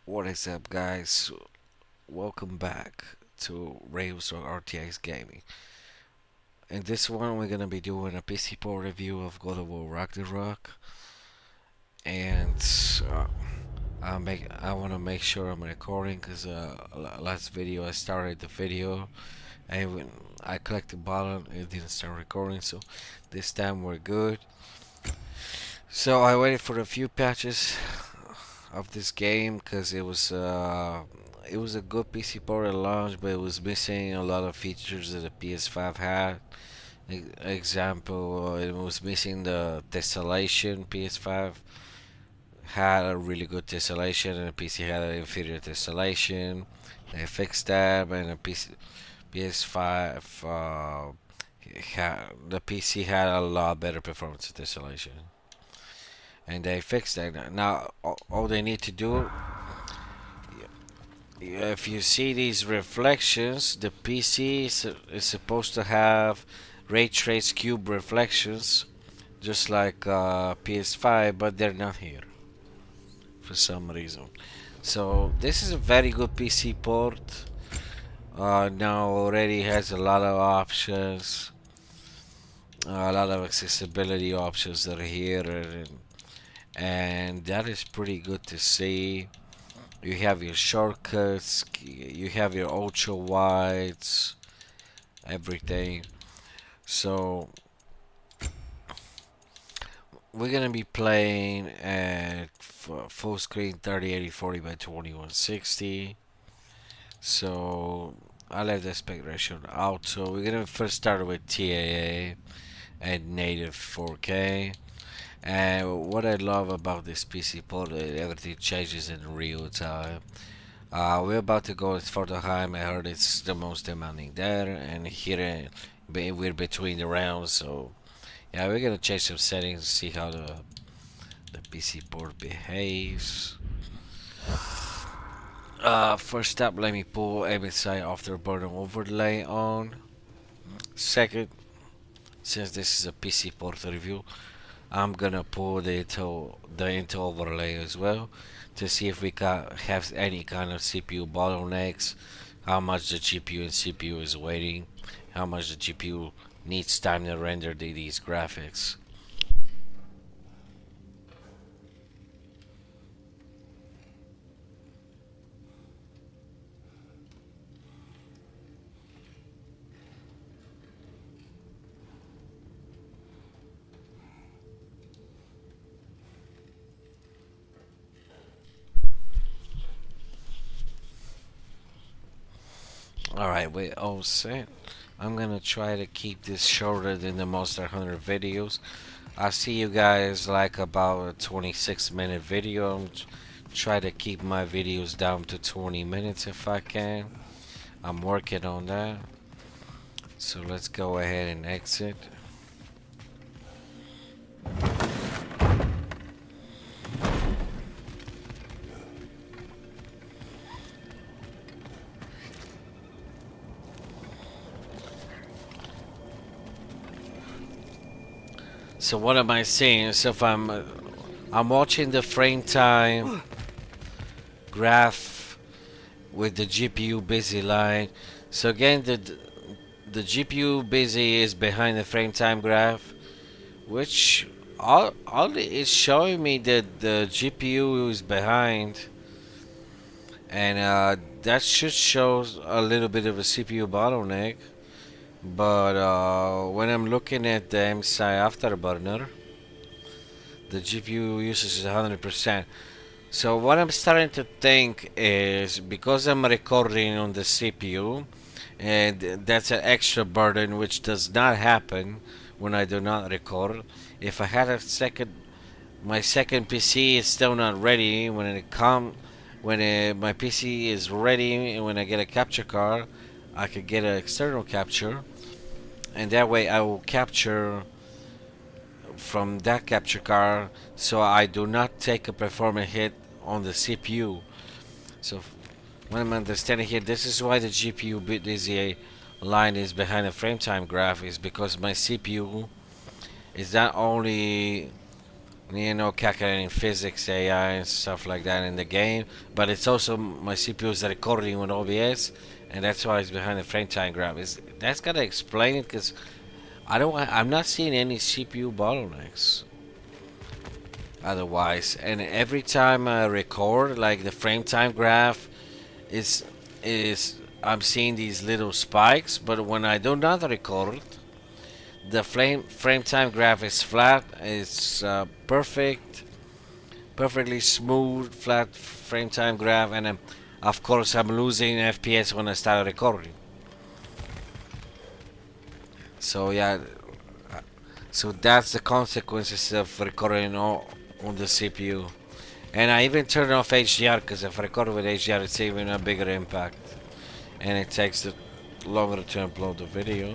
What is up, guys? Welcome back to Railstar RTX Gaming. In this one, we're gonna be doing a PC port review of God of War Ragnarok, and uh, I want to make sure I'm recording because last video I started the video and when I clicked the button, it didn't start recording. So this time we're good. So I waited for a few patches of this game because it was a good PC port at launch, but it was missing a lot of features that the PS5 had. Example, it was missing the tessellation. PS5 had a really good tessellation, and the PC had an inferior tessellation. They fixed that, and the PS5 the PC had a lot better performance tessellation, and they fixed that. Now all they need to do, if you see these reflections, the PC is supposed to have ray trace cube reflections, just like PS5, but they're not here for some reason. So this is a very good PC port. Now already has a lot of options, a lot of accessibility options that are here, and that is pretty good to see. You have your shortcuts, you have your ultra wides, everything. So we're gonna be playing at full screen 3080 by 2160. So I left the aspect ratio on auto. We're gonna first start with TAA and native 4K. And what I love about this PC port is everything changes in real time. We're about to go for the high. I heard it's the most demanding there, and here we're between the rounds. So yeah, we're gonna change some settings, see how the PC board behaves. First up, let me pull MSI Afterburner overlay on. Second, since this is a PC port review, I'm gonna pull the Intel overlay as well to see if we can have any kind of CPU bottlenecks, how much the GPU and CPU is waiting, how much the GPU needs time to render these graphics. Alright, we're all set. I'm gonna try to keep this shorter than the Monster Hunter videos. I see you guys like about a 26-minute video. Try to keep my videos down to 20 minutes if I can. I'm working on that. So let's go ahead and exit. So what am I saying? So if I'm watching the frame time graph with the GPU busy line. So again, the GPU busy is behind the frame time graph, which all is showing me that the GPU is behind, and that should show a little bit of a CPU bottleneck. But when I'm looking at the MSI Afterburner, the GPU usage is 100%. So what I'm starting to think is because I'm recording on the CPU, and that's an extra burden which does not happen when I do not record. If I had my second PC is still not ready. When my PC is ready, and when I get a capture card, I could get an external capture, and that way I will capture from that capture card, so I do not take a performance hit on the CPU. So what I'm understanding here, this is why the GPU busy line is behind the frame time graph, is because my CPU is not only you know, calculating physics, AI, and stuff like that in the game. But it's also my CPU is recording with OBS, and that's why it's behind the frame time graph. That's gotta explain it because I'm not seeing any CPU bottlenecks. Otherwise, and every time I record, like the frame time graph is I'm seeing these little spikes. But when I do not record, the frame time graph is flat. It's perfectly smooth, flat frame time graph, and of course I'm losing FPS when I start recording. So yeah, so that's the consequences of recording on the CPU. And I even turn off HDR because if I record with HDR, it's even a bigger impact, and it takes longer to upload the video.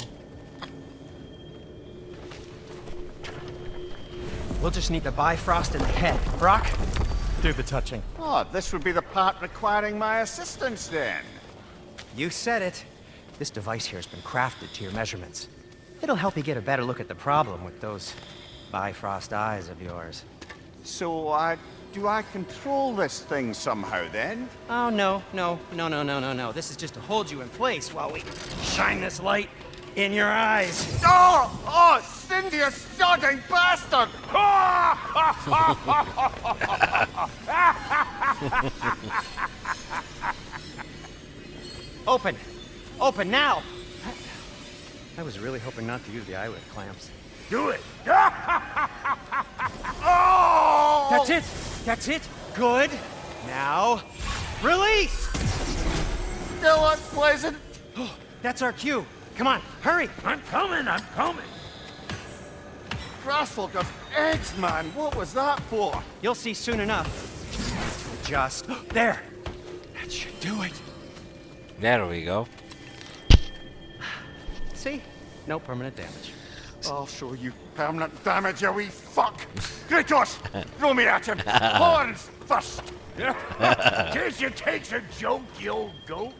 We'll just need the Bifrost in the head. Brock, do the touching. Oh, this would be the part requiring my assistance then. You said it. This device here has been crafted to your measurements. It'll help you get a better look at the problem with those Bifrost eyes of yours. So, do I control this thing somehow then? Oh, no. This is just to hold you in place while we shine this light in your eyes. Oh, Cindy, you sodding bastard! Open now! I was really hoping not to use the eyelid clamps. Do it! Oh! That's it! Good! Now, release! Still unpleasant. Oh, that's our cue. Come on, hurry! I'm coming! Grassful of eggs, man. What was that for? You'll see soon enough. Just there. That should do it. There we go. See? No permanent damage. I'll show you permanent damage, you wee fuck. Kratos, throw me at him. Horns first. In case you takes a joke, you old goat.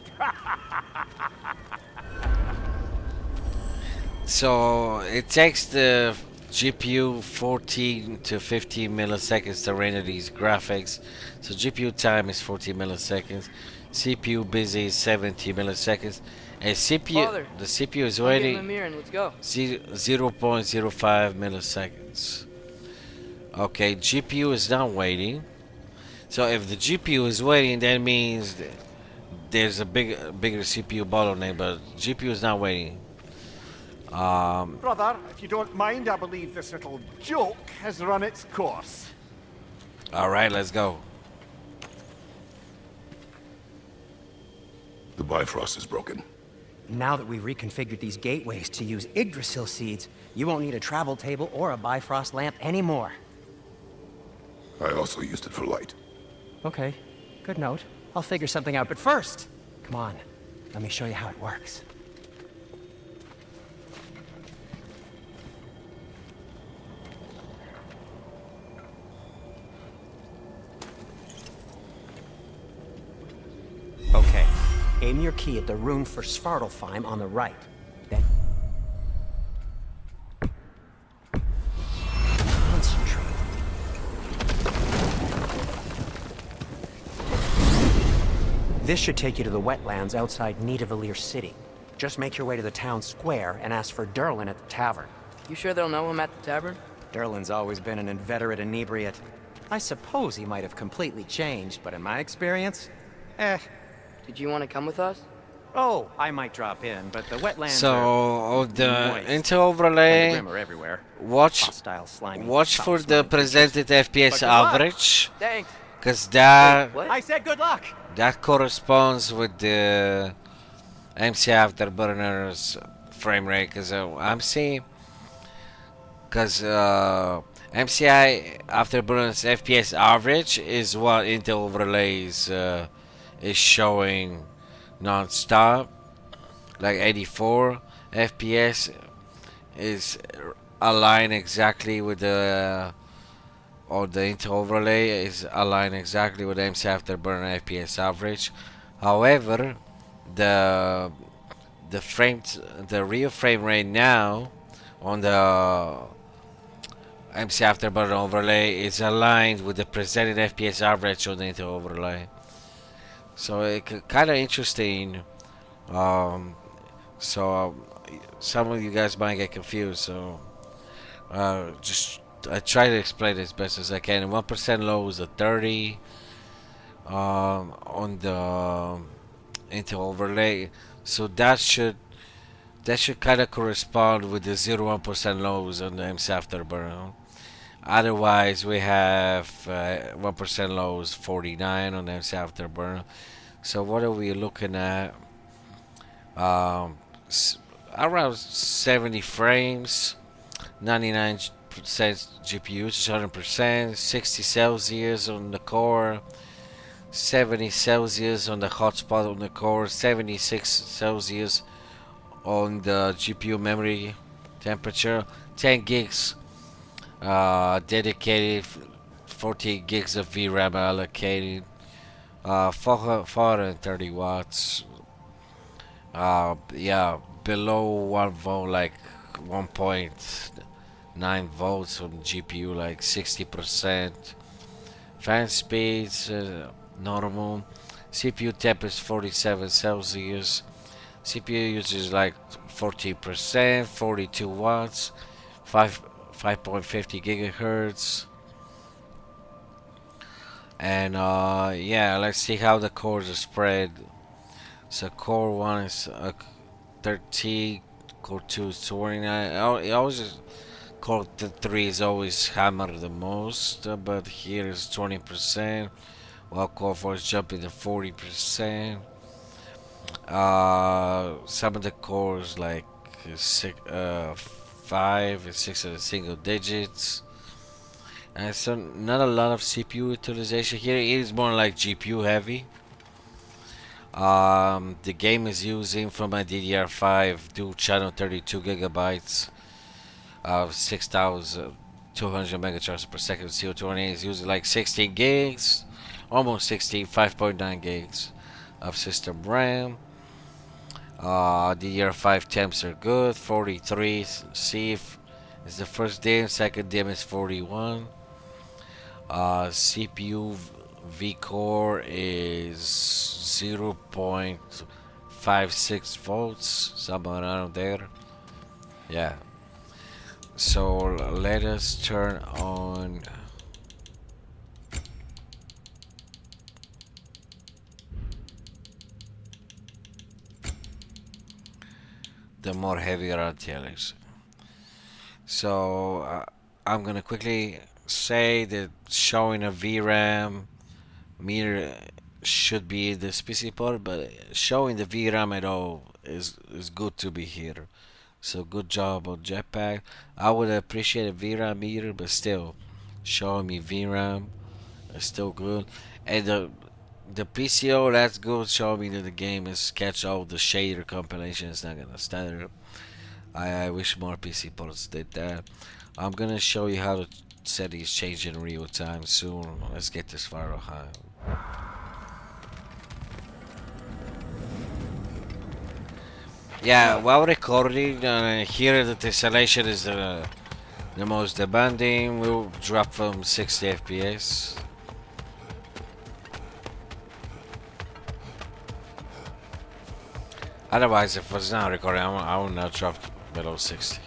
So it takes the GPU 14 to 15 milliseconds to render these graphics. So GPU time is 14 milliseconds. CPU busy is 70 milliseconds. And Father, the CPU is I'll waiting give him a mirror and let's go. 0.05 milliseconds. Okay, GPU is not waiting. So if the GPU is waiting, that means there's a bigger CPU bottleneck, but GPU is not waiting. Brother, if you don't mind, I believe this little joke has run its course. Alright, let's go. The Bifrost is broken. Now that we've reconfigured these gateways to use Yggdrasil seeds, you won't need a travel table or a Bifrost lamp anymore. I also used it for light. Okay, good note. I'll figure something out, but first, come on, let me show you how it works. Okay, aim your key at the rune for Svartalfheim on the right. Then concentrate. This should take you to the wetlands outside Nidavellir City. Just make your way to the town square and ask for Durlin at the tavern. You sure they'll know him at the tavern? Durlin's always been an inveterate inebriate. I suppose he might have completely changed, but in my experience, Did you want to come with us? Oh, I might drop in, but the wetlands So the moist. Intel and the overlay, grim are everywhere. watch Hostile, slimy, for the foul-smelling presented FPS But good luck. average, Thanks. because that What? creatures. I said good luck! that corresponds with the MCI Afterburner's frame rate. Because I'm seeing, because MCI Afterburner's FPS average is what Intel overlays is showing non-stop, like 84 FPS is aligned exactly with the or the Intel overlay is aligned exactly with the MCI Afterburner FPS average. However, the real frame rate now on the MC Afterburner overlay is aligned with the presented FPS average on the Intel overlay. So it kind of interesting. Um, so some of you guys might get confused. So just I try to explain it as best as I can. 1% low is a 30 on the Intel overlay. So that should kind of correspond with the 0.1% lows on the MC Afterburner. Otherwise, we have 1% lows 49 on the MC Afterburner. So what are we looking at? Um, Around 70 frames, 99% GPU, 100%, 60 Celsius on the core, 70 Celsius on the hotspot on the core, 76 Celsius on the GPU memory temperature, 10 gigs dedicated, 40 gigs of VRAM allocated, 430 watts. Yeah, below 1 volt, like 1.9 volts on GPU, like 60%. Fan speeds normal. CPU temp is 47 Celsius. CPU uses like 14%, 42 watts, 5.50 gigahertz. And yeah, let's see how the cores are spread. So core 1 is 13, core 2 is 29. It always is, core 3 is always hammered the most, but here is 20%, while core 4 is jumping to 40%. Some of the cores like 5 and 6 are the single digits. And so not a lot of CPU utilization here. It is more like GPU heavy. The game is using from my DDR5 dual channel 32 gigabytes of 6,200 megatransfer per second. CO20 is using like 16 gigs, almost 16, 5.9 gigs of system RAM. DDR5 temps are good. 43 C is the first DIMM, second DIMM is 41. CPU V core is 0.56 volts, somewhere around there. Yeah. So let us turn on the more heavier RTLs. So I'm gonna quickly say that showing a VRAM meter should be this PC port, but showing the VRAM at all is good to be here. So good job on Jetpack. I would appreciate a VRAM meter, but still, showing me VRAM is still good. And the PCO, that's good. Showing me that the game is catch all the shader compilation. It's not gonna stand up. I wish more PC ports did that. I'm gonna show you how to set these change in real time soon. Let's get this far behind. Yeah, while recording, here the tessellation is the most demanding. We'll drop from 60 FPS. Otherwise, if it's not recording, I will not drop below 60.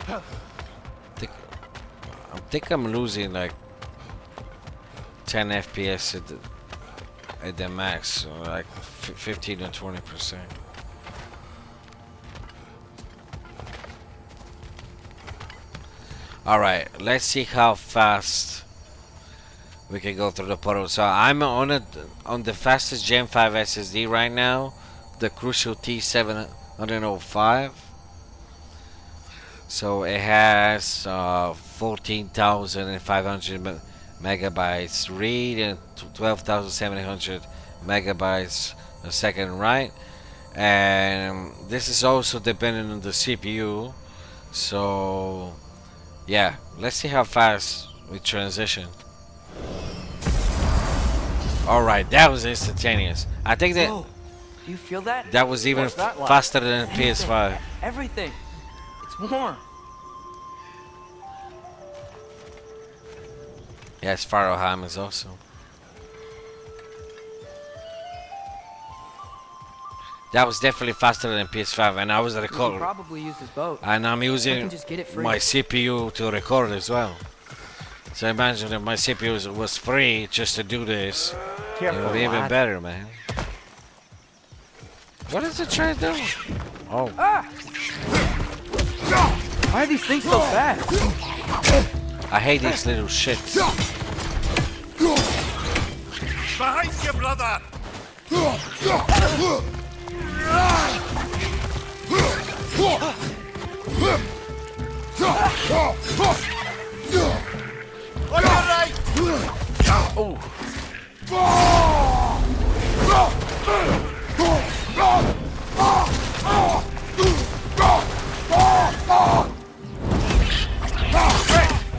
I think I'm losing like 10 FPS at the max, so like 15 to 20%. Alright, let's see how fast we can go through the portal. So I'm on the fastest Gen 5 SSD right now, the Crucial T705. So it has 14,500 megabytes read and 12,700 megabytes a second write. And this is also dependent on the CPU. So yeah, let's see how fast we transition. Alright, that was instantaneous. I think that Whoa, do you feel that? that was even What's that like? faster than PS5. Everything. It's warm. Yes, Faroham is also. That was definitely faster than PS5, and I was We could recording. probably use his boat. And I'm I using can just get it free. my CPU to record as well. So imagine if my CPU was free just to do this. It would be even lad. better, man. What is it trying to do? Oh. Why are these things so fast? I hate these little shits. Behind you, brother! On your right! Oh.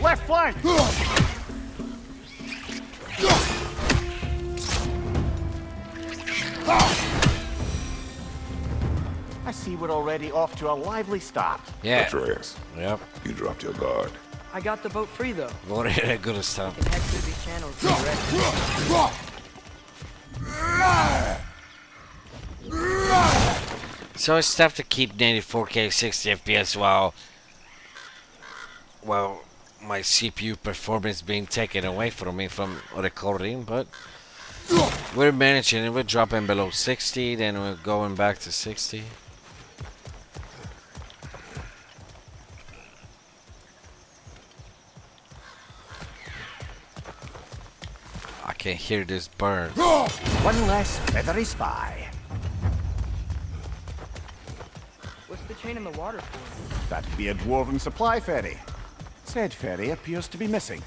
Left flank! I see we're already off to a lively start. Yeah. Atreus, Yep. you dropped your guard. I got the boat free though. Very good stuff. Can head through these channels direct. So it's tough to keep native 4K 60 FPS while my CPU performance being taken away from me from recording, but we're managing it. We're dropping below 60, then we're going back to 60. I can hear this burn. One less feathery spy. What's the chain in the water for? That'd be a dwarven supply ferry. Said ferry appears to be missing.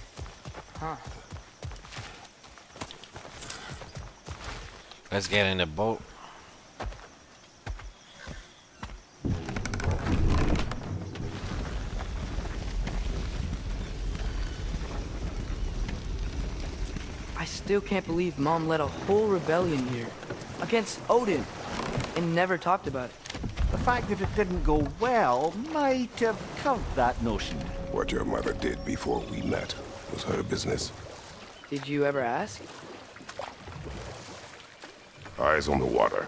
Huh. Let's get in the boat. I still can't believe Mom led a whole rebellion here against Odin and never talked about it. The fact that it didn't go well might have covered that notion. What your mother did before we met was her business. Did you ever ask? Eyes on the water.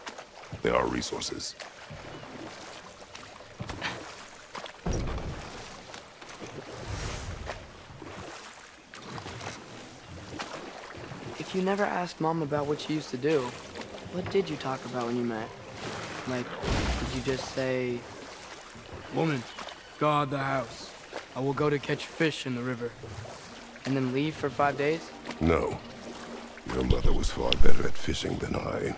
There are resources. If you never asked Mom about what she used to do, what did you talk about when you met? Like, did you just say, "Woman, guard the house. I will go to catch fish in the river," and then leave for 5 days? No. Your mother was far better at fishing than I.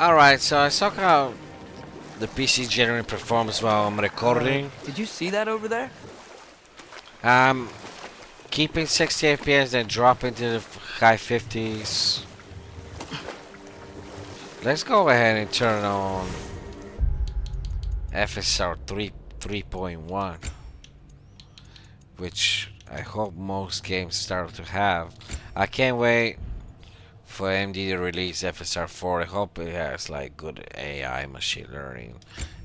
Alright, so I saw how the PC generating performance while I'm recording. Did you see that over there? Keeping 60 FPS then dropping to the high 50s. Let's go ahead and turn on FSR 3.1, which I hope most games start to have. I can't wait for AMD to release FSR 4. I hope it has like good AI machine learning.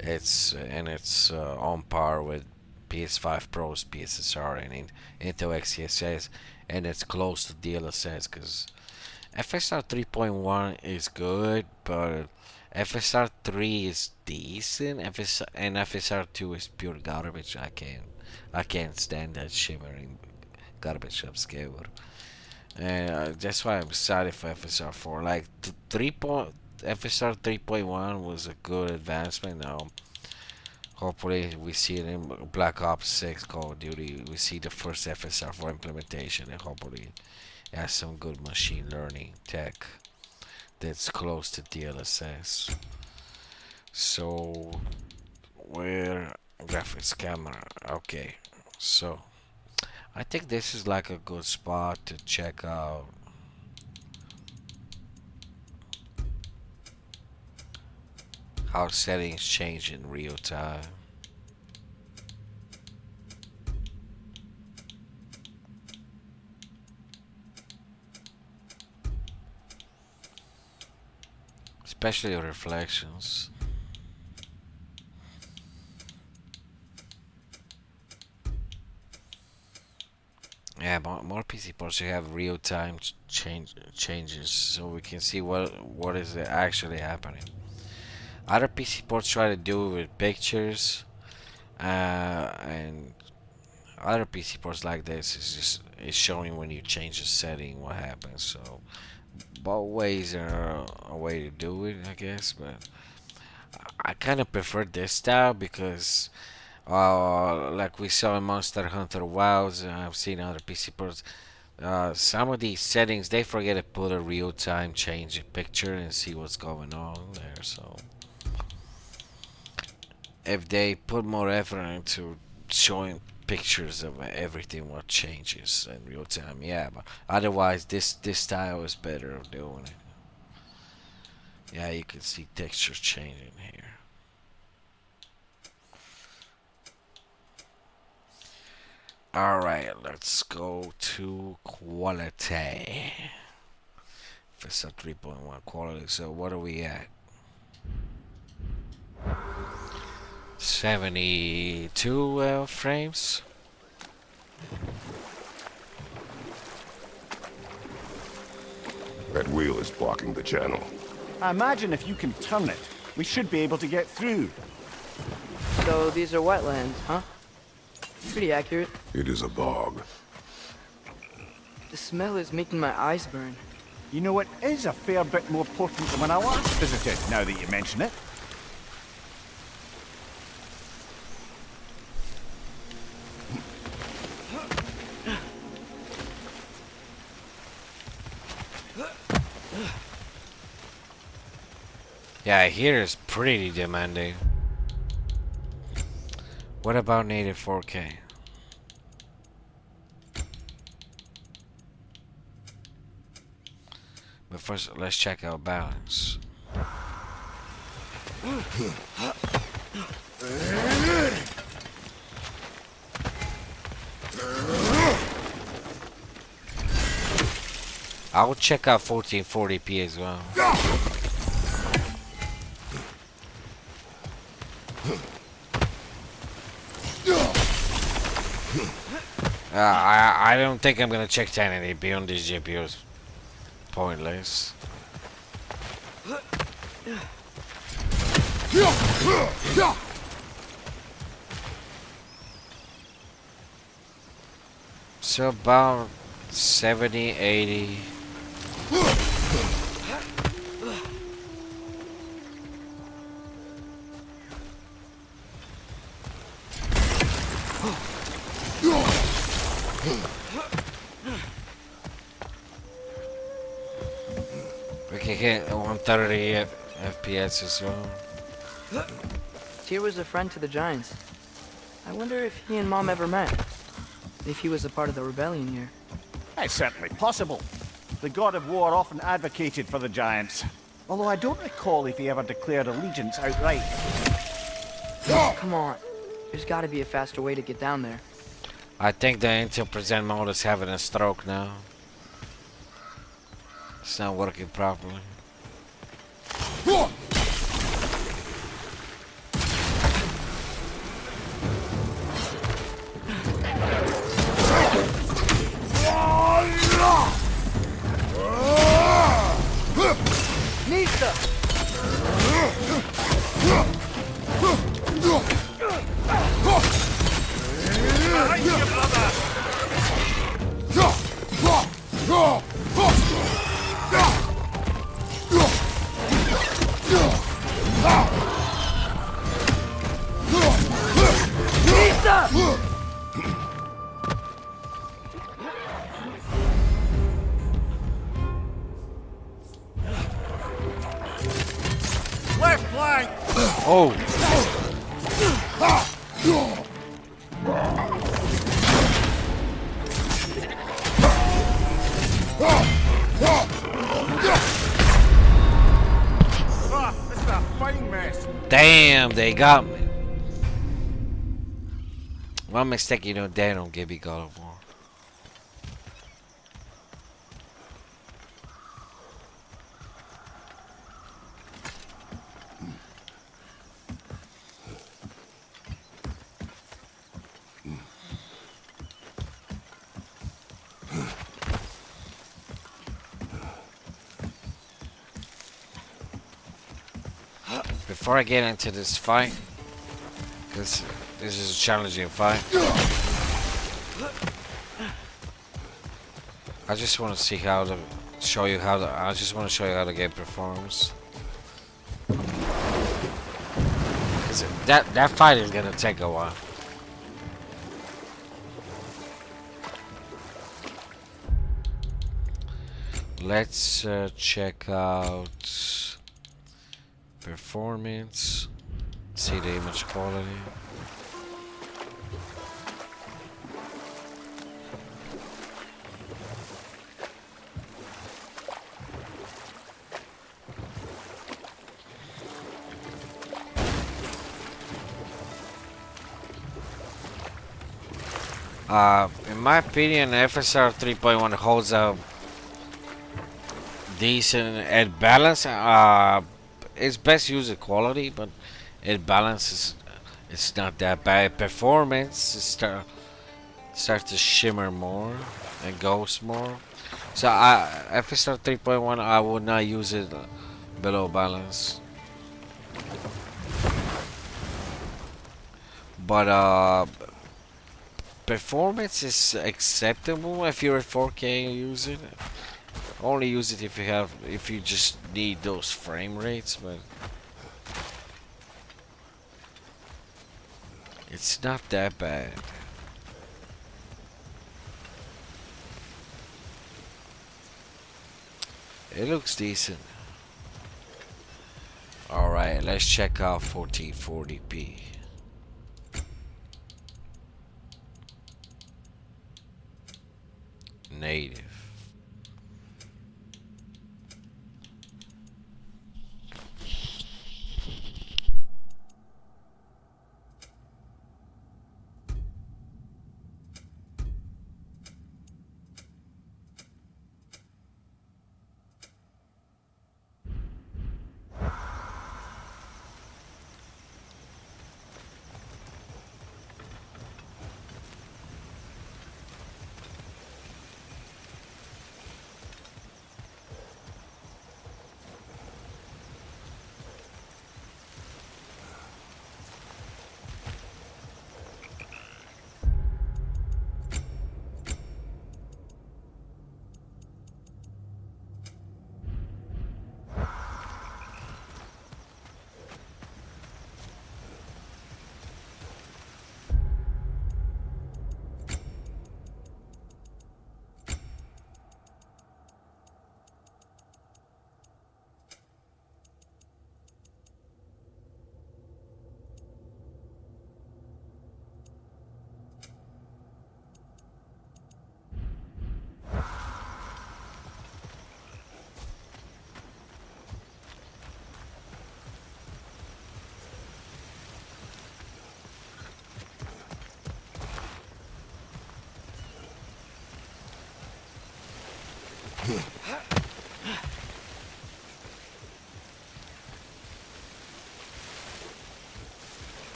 It's on par with PS5 Pro's PSSR and Intel XTX, and it's close to DLSS because FSR 3.1 is good, but FSR 3 is decent. FSR 2 is pure garbage. I can't stand that shimmering garbage upscaler. And that's why I'm excited for FSR 4. Like FSR 3.1 was a good advancement. Now, hopefully, we see it in Black Ops 6 Call of Duty. We see the first FSR 4 implementation, and hopefully, it has some good machine learning tech that's close to DLSS. So, where graphics camera? Okay, so. I think this is like a good spot to check out how settings change in real time. especially reflections. Yeah, more PC ports should have real-time changes, so we can see what is actually happening. Other PC ports try to do it with pictures, and other PC ports like this is showing when you change the setting what happens. So both ways are a way to do it, I guess. But I kind of prefer this style because, like we saw in Monster Hunter Wilds, and I've seen other PC ports. Some of these settings they forget to put a real-time change picture and see what's going on there. So if they put more effort into showing pictures of everything what changes in real time, yeah, but otherwise this style is better of doing it. Yeah, you can see textures changing here. Alright, let's go to quality. FSR 3.1 quality. So what are we at? 72 frames. That wheel is blocking the channel. I imagine if you can turn it, we should be able to get through. So these are wetlands, huh? Pretty accurate. It is a bog. The smell is making my eyes burn. You know, it is a fair bit more potent than when I last visited, now that you mention it. Yeah, here is pretty demanding. What about native 4K? But first, let's check out balance. I'll check out 1440p as well. I don't think I'm gonna check 1080p on these GPUs. Pointless. So about 70, 80. We can hit 130 FPS as well. Tyr was a friend to the Giants. I wonder if he and Mom ever met. If he was a part of the rebellion here. It's certainly possible. The God of War often advocated for the Giants. Although I don't recall if he ever declared allegiance outright. Come on. There's gotta be a faster way to get down there. I think the Intel Present mode is having a stroke now. It's not working properly. Nista! Left flank! Oh! This is a fighting mess. Damn, they got me. One mistake, you know, they don't give me God of War. before I get into this fight, because this is a challenging fight, I just want to see how to show you how the. I just want to show you how the game performs. 'Cause that fight is gonna take a while. Let's check out performance. See the image quality. In my opinion, FSR 3.1 holds up decent at balance. It's best user quality, but it balances. It's not that bad. Performance starts to shimmer more and goes more. So FSR 3.1, I would not use it below balance. But performance is acceptable if you're at 4K and use it. Only use it if you just need those frame rates, but it's not that bad. It looks decent. Alright, let's check out 1440p. Native.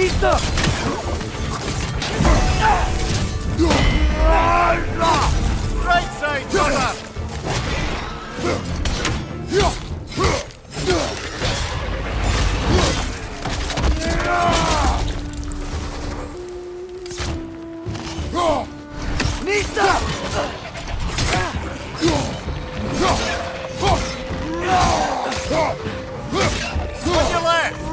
Right side, brother! On your left!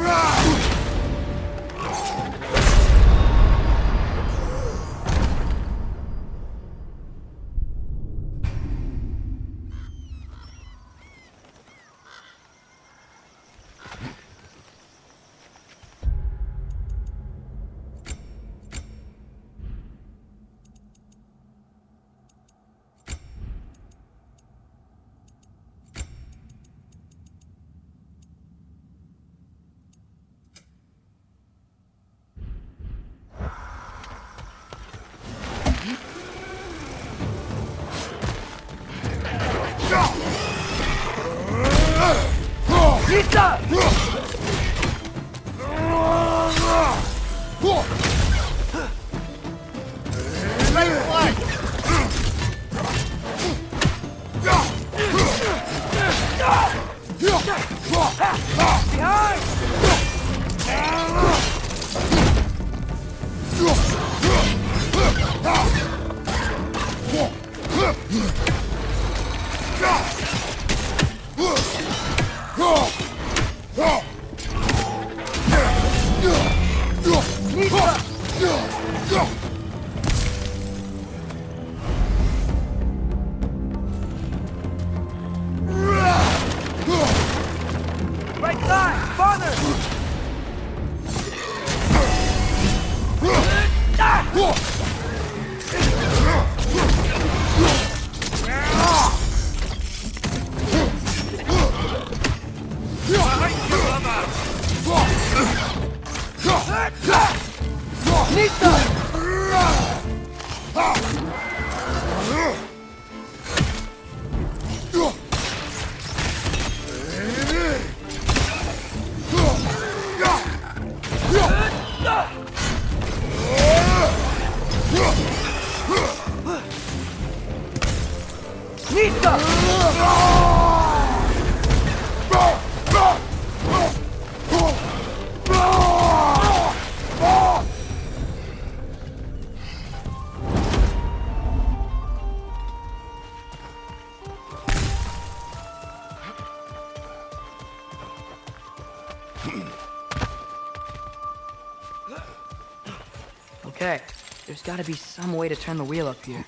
Okay, there's gotta be some way to turn the wheel up here.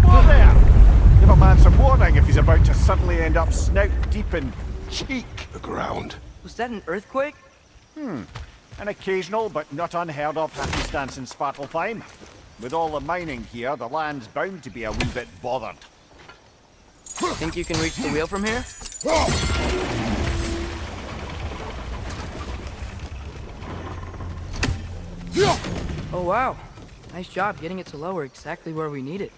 Whoa there! Give a man some warning if he's about to suddenly end up snout deep in cheek. The ground. Was that an earthquake? An occasional but not unheard of happenstance in Svartalfheim. With all the mining here, the land's bound to be a wee bit bothered. Think you can reach the wheel from here? Oh wow, nice job getting it to lower exactly where we need it.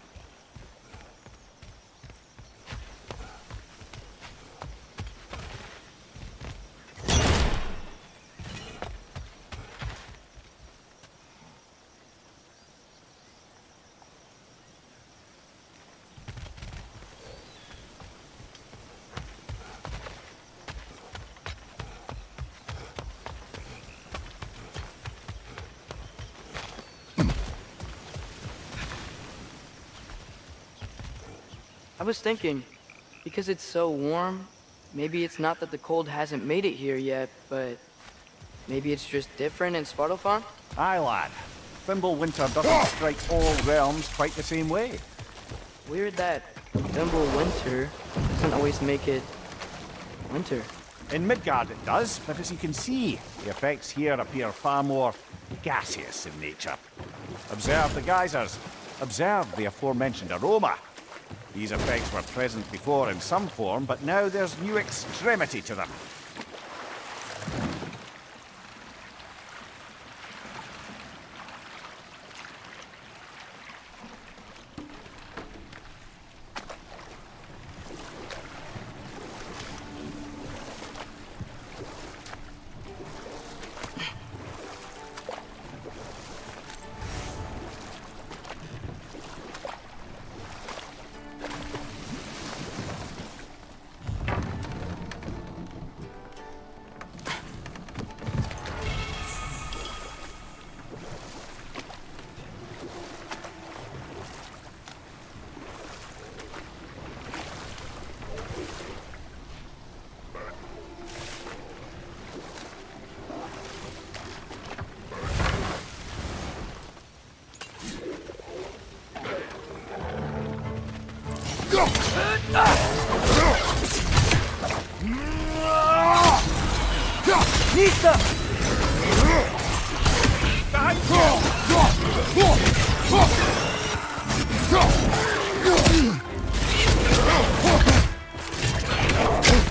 I was thinking, because it's so warm, maybe it's not that the cold hasn't made it here yet, but maybe it's just different in Svartalfheim? Aye, lad. Thimble winter doesn't strike all realms quite the same way. Weird that Thimble winter doesn't always make it winter. In Midgard it does, but as you can see, the effects here appear far more gaseous in nature. Observe the geysers. Observe the aforementioned aroma. These effects were present before in some form, but now there's new extremity to them. Nista!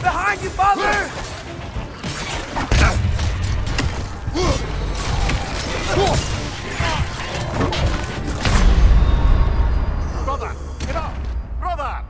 Behind you, father! Brother! Get up! Brother!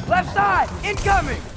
Left side! Incoming!